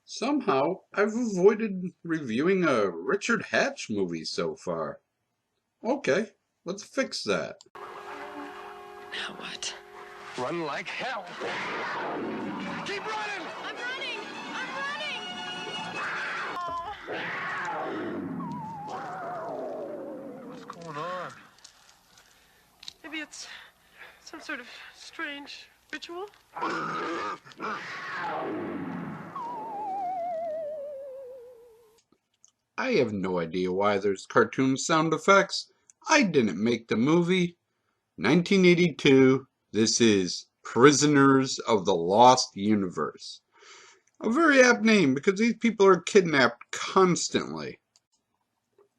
Somehow, I've avoided reviewing a Richard Hatch movie so far. Okay, let's fix that. Now what? Run like hell. Keep running! I'm running! What's going on? Maybe it's some sort of strange ritual? I have no idea why there's cartoon sound effects. I didn't make the movie. 1982, this is Prisoners of the Lost Universe. A very apt name because these people are kidnapped constantly.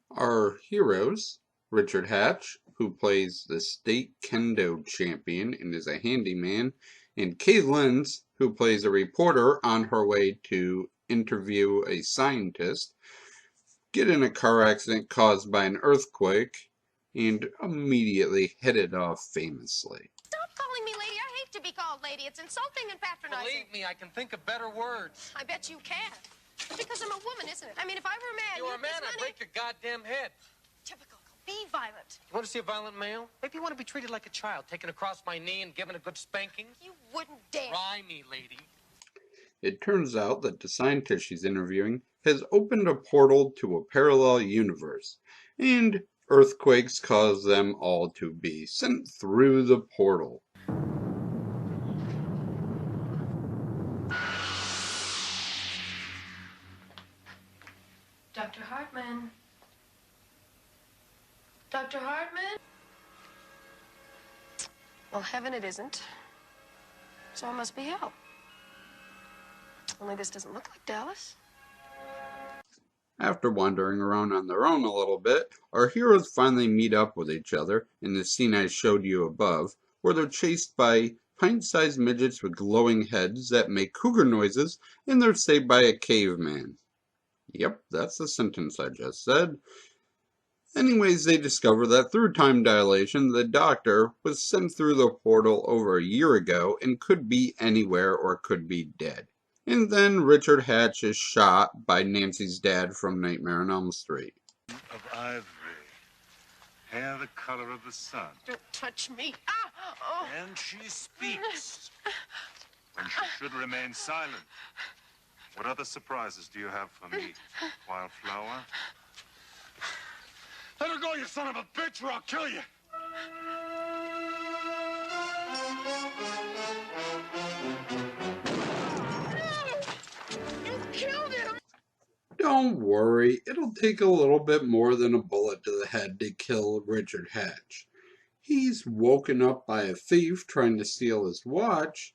Our heroes, Richard Hatch, who plays the state kendo champion and is a handyman, and Kay Lenz, who plays a reporter on her way to interview a scientist, get in a car accident caused by an earthquake and immediately headed off famously. Stop calling me lady. I hate to be called lady. It's insulting and patronizing. Believe me, I can think of better words. I bet you can. Because I'm a woman, isn't it? I mean, if I were a man, You were a man, I'd break your goddamn head. Typical. Be violent. You want to see a violent male? Maybe you want to be treated like a child, taken across my knee and given a good spanking? You wouldn't dare. Try me, lady. It turns out that the scientist she's interviewing has opened a portal to a parallel universe, and earthquakes cause them all to be sent through the portal. Dr. Hartman. Dr. Hartman? Well, heaven it isn't. So it must be hell. Only this doesn't look like Dallas. After wandering around on their own a little bit, our heroes finally meet up with each other in the scene I showed you above, where they're chased by pint-sized midgets with glowing heads that make cougar noises, and they're saved by a caveman. Yep, that's the sentence I just said. Anyways, they discover that through time dilation, the Doctor was sent through the portal over a year ago and could be anywhere or could be dead. And then Richard Hatch is shot by Nancy's dad from Nightmare on Elm Street. Of ivory, hair the color of the sun. Don't touch me. Ah! Oh. And she speaks when she should remain silent. What other surprises do you have for me, Wildflower? Let her go, you son of a bitch, or I'll kill you. You killed him! Don't worry, it'll take a little bit more than a bullet to the head to kill Richard Hatch. He's woken up by a thief trying to steal his watch,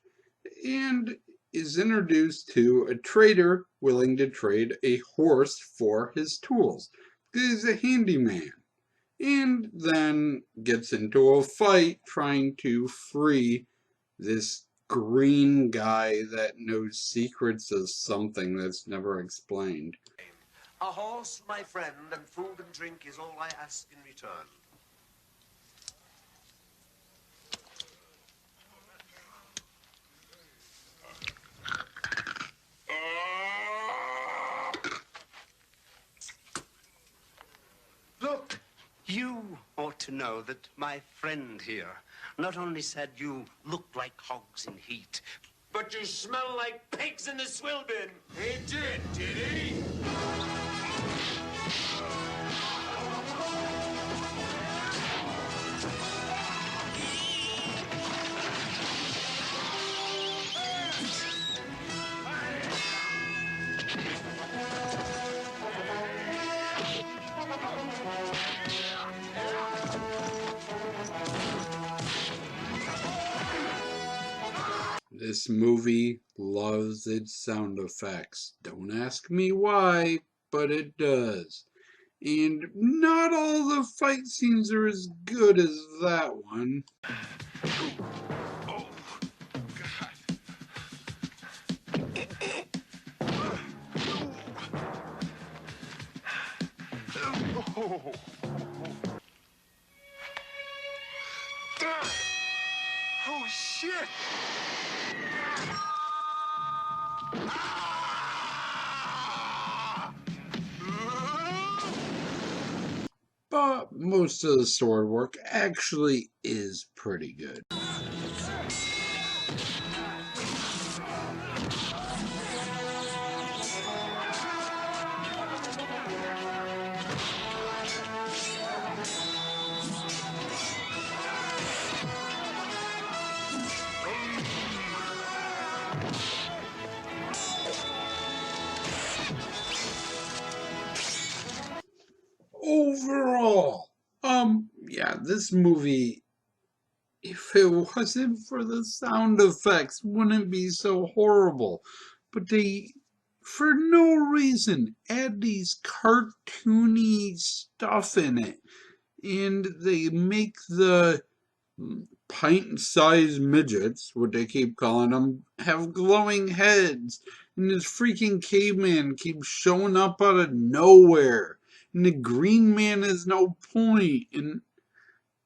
and is introduced to a trader willing to trade a horse for his tools. He's a handyman. And then gets into a fight trying to free this green guy that knows secrets of something that's never explained. A horse, my friend, and food and drink is all I ask in return. Look, you ought to know that my friend here not only said you look like hogs in heat, but you smell like pigs in the swill bin. He did he? This movie loves its sound effects. Don't ask me why, but it does. And not all the fight scenes are as good as that one. Oh, God. Oh, shit! but most of the sword work actually is pretty good. Overall, yeah, this movie, if it wasn't for the sound effects, wouldn't be so horrible. But they, for no reason, add these cartoony stuff in it. And they make the pint-sized midgets, what they keep calling them, have glowing heads. And this freaking caveman keeps showing up out of nowhere. And the Green Man is no point. And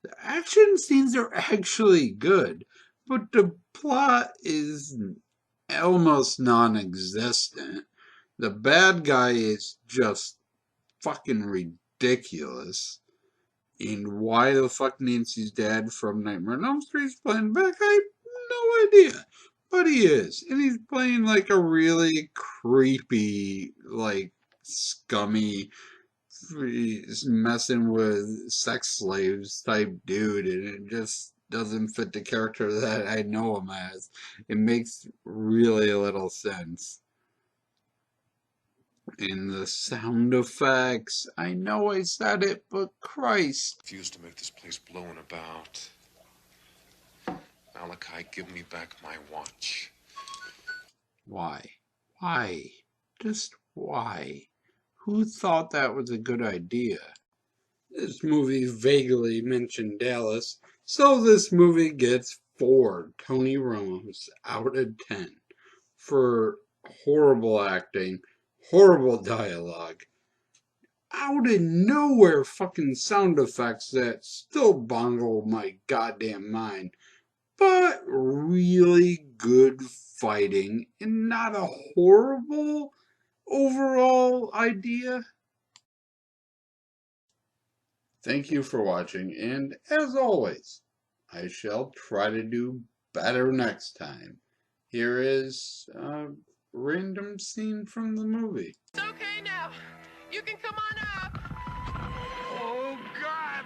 the action scenes are actually good, but the plot is almost non-existent. The bad guy is just fucking ridiculous. And why the fuck Nancy's dad from Nightmare on Elm Street is playing back, I have no idea. But he is. And he's playing like a really creepy, like, scummy, he's messing with sex slaves type dude, and it just doesn't fit the character that I know him as. It makes really little sense. In the sound effects, I know I said it, but Christ. Refuse to make this place blown about. Malachi, give me back my watch. Why? Why? Just why? Who thought that was a good idea? This movie vaguely mentioned Dallas, so this movie gets 4 Tony Romos out of 10 for horrible acting, horrible dialogue, out of nowhere fucking sound effects that still boggle my goddamn mind, but really good fighting and not a horrible overall idea. Thank you for watching, and as always, I shall try to do better next time. Here is a random scene from the movie. It's okay now. You can come on up. Oh, God!